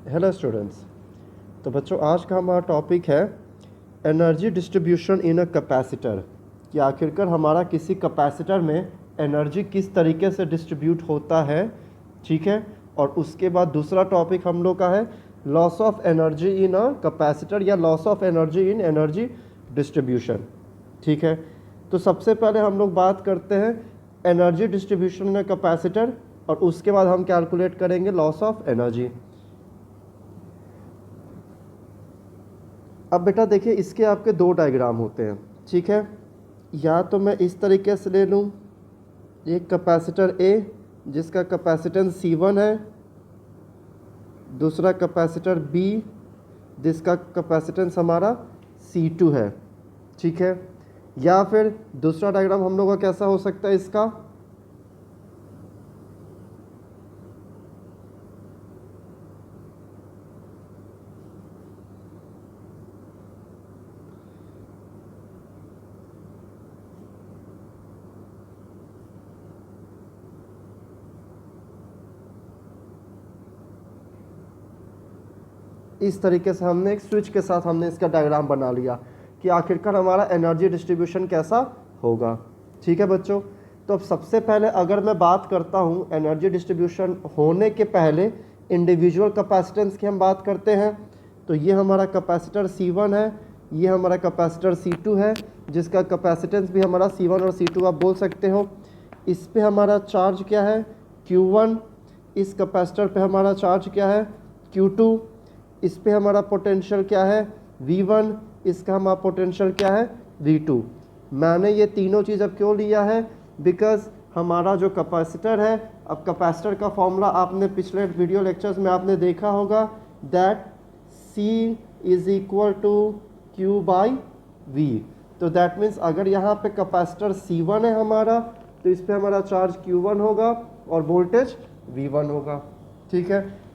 Hello students. तो बच्चों आज का हमारा टॉपिक है energy distribution in a capacitor, कि आखिरकार हमारा किसी कैपेसिटर में एनर्जी किस तरीके से डिस्ट्रीब्यूट होता है। ठीक है। और उसके बाद दूसरा टॉपिक हम लोग का है loss of energy in a capacitor या loss of energy in energy distribution. ठीक है। तो सबसे पहले हम लोग बात करते हैं energy distribution in a capacitor और उसके बाद हम कैलकुलेट करेंगे लॉस ऑफ एनर्जी। अब बेटा देखिए, इसके आपके दो डायग्राम होते हैं। ठीक है। या तो मैं इस तरीके से ले लूँ, एक कैपेसिटर ए जिसका कैपेसिटेंस C1 है, दूसरा कैपेसिटर बी जिसका कैपेसिटेंस हमारा C2 है। ठीक है। या फिर दूसरा डायग्राम हम लोग का कैसा हो सकता है इसका, इस तरीके से हमने एक स्विच के साथ हमने इसका डायग्राम बना लिया कि आखिरकार हमारा एनर्जी डिस्ट्रीब्यूशन कैसा होगा। ठीक है बच्चों। तो अब सबसे पहले अगर मैं बात करता हूँ एनर्जी डिस्ट्रीब्यूशन होने के पहले इंडिविजुअल कैपेसिटेंस की हम बात करते हैं। तो ये हमारा कैपेसिटर C1 है, ये हमारा कैपेसिटर C2 है जिसका कैपेसिटेंस भी हमारा C1 और C2 आप बोल सकते हो। इस पे हमारा चार्ज क्या है Q1, इस कैपेसिटर पे हमारा चार्ज क्या है Q2, इस पे हमारा पोटेंशियल क्या है V1, इसका हमारा पोटेंशियल क्या है V2। मैंने ये तीनों चीज़ अब क्यों लिया है, बिकॉज हमारा जो कैपेसिटर है, अब कैपेसिटर का फॉर्मूला आपने पिछले वीडियो लेक्चर्स में आपने देखा होगा, that C is equal to Q/V। तो दैट मीन्स अगर यहाँ पे कैपेसिटर C1 है हमारा, तो इस पे हमारा चार्ज Q1 होगा और वोल्टेज V1 होगा। ठीक है।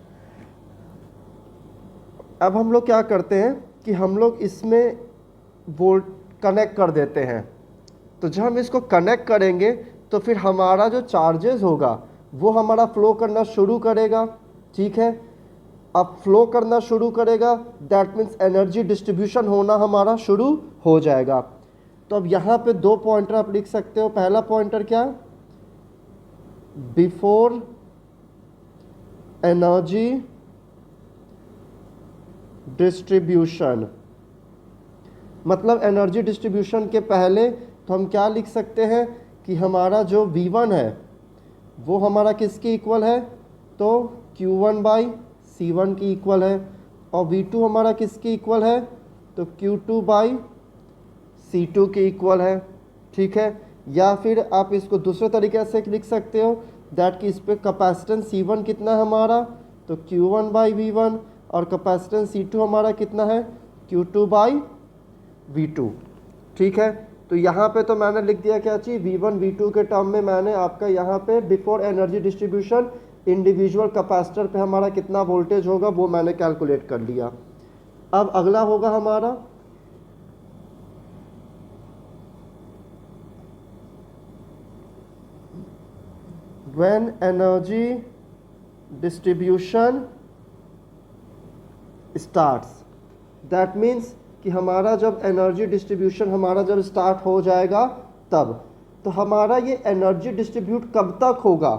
अब हम लोग क्या करते हैं कि हम लोग इसमें वोल्ट कनेक्ट कर देते हैं। तो जब हम इसको कनेक्ट करेंगे तो फिर हमारा जो चार्जेस होगा वो हमारा फ्लो करना शुरू करेगा। ठीक है। अब फ्लो करना शुरू करेगा, दैट मीन्स एनर्जी डिस्ट्रीब्यूशन होना हमारा शुरू हो जाएगा। तो अब यहाँ पे दो पॉइंटर आप लिख सकते हो। पहला पॉइंटर क्या, बिफोर एनर्जी डिस्ट्रीब्यूशन, मतलब एनर्जी डिस्ट्रीब्यूशन के पहले तो हम क्या लिख सकते हैं कि हमारा जो V1 है वो हमारा किसके इक्वल है, तो Q1/C1 की इक्वल है, और V2 हमारा किसके इक्वल है, तो Q2/C2 के इक्वल है। ठीक है। या फिर आप इसको दूसरे तरीके से लिख सकते हो, दैट कि इस पर कैपेसिटेंस C1 कितना है हमारा, तो Q1/V1, और कैपेसिटेंस C2 हमारा कितना है Q2/V2। ठीक है। तो यहाँ पे तो मैंने लिख दिया क्या चीज़, V1 V2 के टर्म में मैंने आपका यहाँ पे before energy distribution individual capacitor पे हमारा कितना वोल्टेज होगा वो मैंने कैलकुलेट कर लिया। अब अगला होगा हमारा when energy distribution starts, that means कि हमारा जब एनर्जी डिस्ट्रीब्यूशन हमारा जब स्टार्ट हो जाएगा तब, तो हमारा ये एनर्जी डिस्ट्रीब्यूट कब तक होगा,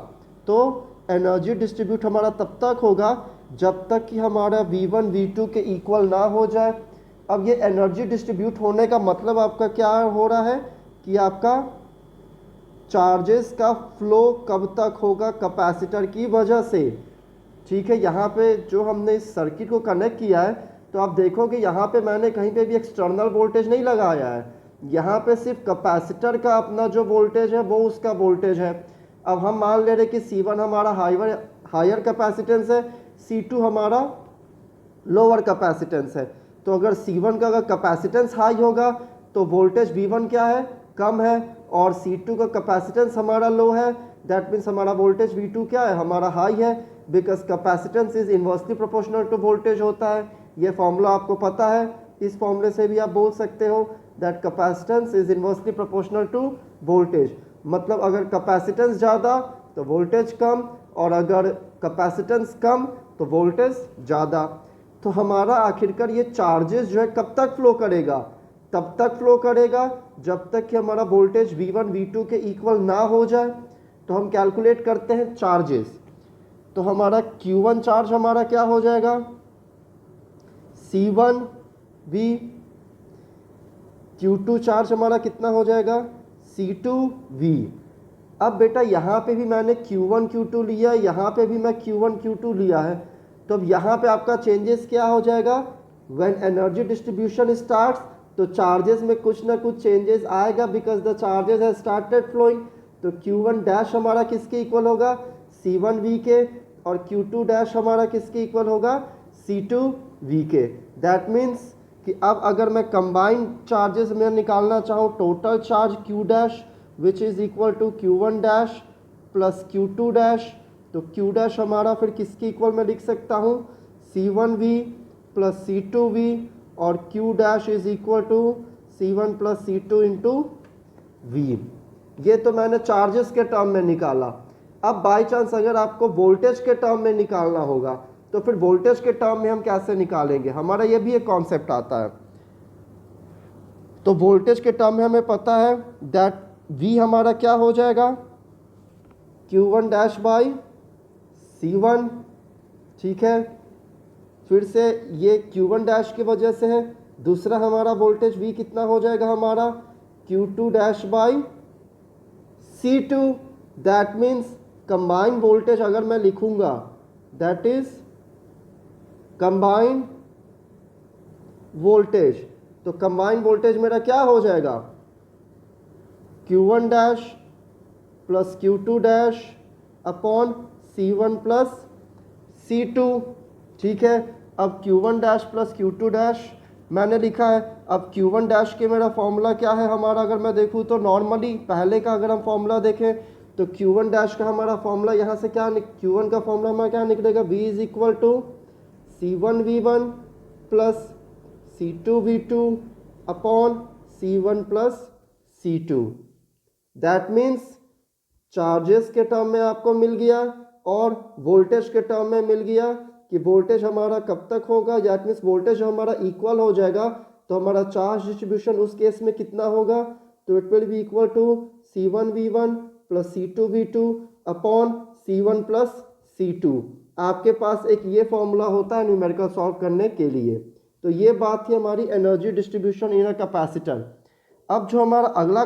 तो एनर्जी डिस्ट्रीब्यूट हमारा तब तक होगा जब तक कि हमारा V1 V2 के इक्वल ना हो जाए। अब ये एनर्जी डिस्ट्रीब्यूट होने का मतलब आपका क्या हो रहा है कि आपका चार्जेस का फ्लो कब तक होगा, कैपेसिटर की वजह से। ठीक है। यहाँ पे जो हमने इस सर्किट को कनेक्ट किया है, तो आप देखोगे यहाँ पे मैंने कहीं पे भी एक्सटर्नल वोल्टेज नहीं लगाया है, यहाँ पे सिर्फ कैपेसिटर का अपना जो वोल्टेज है वो उसका वोल्टेज है। अब हम मान ले रहे कि C1 हमारा हायर कैपेसिटेंस है, C2 हमारा लोअर कैपेसिटेंस है। तो अगर C1 का अगर कैपेसिटेंस हाई होगा तो वोल्टेज V1 क्या है, कम है, और C2 का कैपेसिटेंस हमारा लो है, दैट मीन्स हमारा वोल्टेज V2 क्या है, हमारा हाई है, because capacitance is inversely proportional to voltage होता है। ये फॉर्मूला आपको पता है, इस फॉर्मूले से भी आप बोल सकते हो that capacitance is inversely proportional to voltage. मतलब अगर कैपेसिटेंस ज़्यादा तो वोल्टेज कम, और अगर कैपेसिटेंस कम तो वोल्टेज ज़्यादा। तो हमारा आखिरकार ये चार्जेस जो है कब तक फ्लो करेगा, तब तक फ्लो करेगा जब तक कि हमारा वोल्टेज V1 V2 के इक्वल ना हो जाए। तो हम कैलकुलेट करते हैं चार्जेस। तो हमारा Q1 चार्ज हमारा क्या हो जाएगा, C1V। Q2 चार्ज हमारा कितना हो जाएगा, C2V। अब बेटा यहाँ पे भी मैंने Q1 Q2 लिया है, यहाँ पे भी मैं Q1 Q2 लिया है। तो अब यहाँ पे आपका चेंजेस क्या हो जाएगा, व्हेन एनर्जी डिस्ट्रीब्यूशन स्टार्ट्स, तो चार्जेस में कुछ ना कुछ चेंजेस आएगा because the charges have started flowing. तो Q1 डैश हमारा किसके इक्वल होगा, C1V के, और Q2 डैश हमारा किसके इक्वल होगा, C2V के। दैट मीन्स कि अब अगर मैं कंबाइंड चार्जेस में निकालना चाहूँ total charge Q dash which is equal to Q1 dash plus Q2 dash, तो Q डैश हमारा फिर किसके इक्वल मैं लिख सकता हूँ, C1V प्लस C2V, और Q dash is equal to C1 plus C2 into V। ये तो मैंने चार्जेस के टर्म में निकाला। अब बाय चांस अगर आपको वोल्टेज के टर्म में निकालना होगा तो फिर वोल्टेज के टर्म में हम कैसे निकालेंगे, हमारा ये भी एक कॉन्सेप्ट आता है। तो वोल्टेज के टर्म में हमें पता है दैट V हमारा क्या हो जाएगा, Q1 डैश बाई C1, ठीक है। फिर से ये Q1 डैश की वजह से है, दूसरा हमारा वोल्टेज V कितना हो जाएगा हमारा, Q2 dash by C2। That means combined voltage अगर मैं लिखूंगा दैट इज कंबाइंड वोल्टेज, तो कंबाइंड वोल्टेज मेरा क्या हो जाएगा, Q1 dash plus Q2 dash upon C1 plus C2, ठीक है। अब Q1 dash plus Q2 dash मैंने लिखा है। अब Q1 डैश के मेरा फॉर्मूला क्या है हमारा, अगर मैं देखूँ तो नॉर्मली पहले का अगर हम फॉर्मूला देखें तो Q1 डैश का हमारा फॉर्मूला यहाँ से क्या, Q1 का फॉर्मूला हमारा क्या निकलेगा, V is equal to C1V1 plus C2V2 upon C1 plus C2। That means charges के टर्म में आपको मिल गया और वोल्टेज के टर्म में मिल गया कि वोल्टेज हमारा कब तक होगा, दैट मीन्स वोल्टेज हमारा इक्वल हो जाएगा तो हमारा चार्ज डिस्ट्रीब्यूशन उस केस में कितना होगा, तो it will be equal to C1V1 plus C2V2 upon C1 plus C2। आपके पास एक ये फॉर्मूला होता है न्यूमेरिकल सॉल्व करने के लिए। तो ये बात थी हमारी energy distribution in a capacitor. अब जो हमारा अगला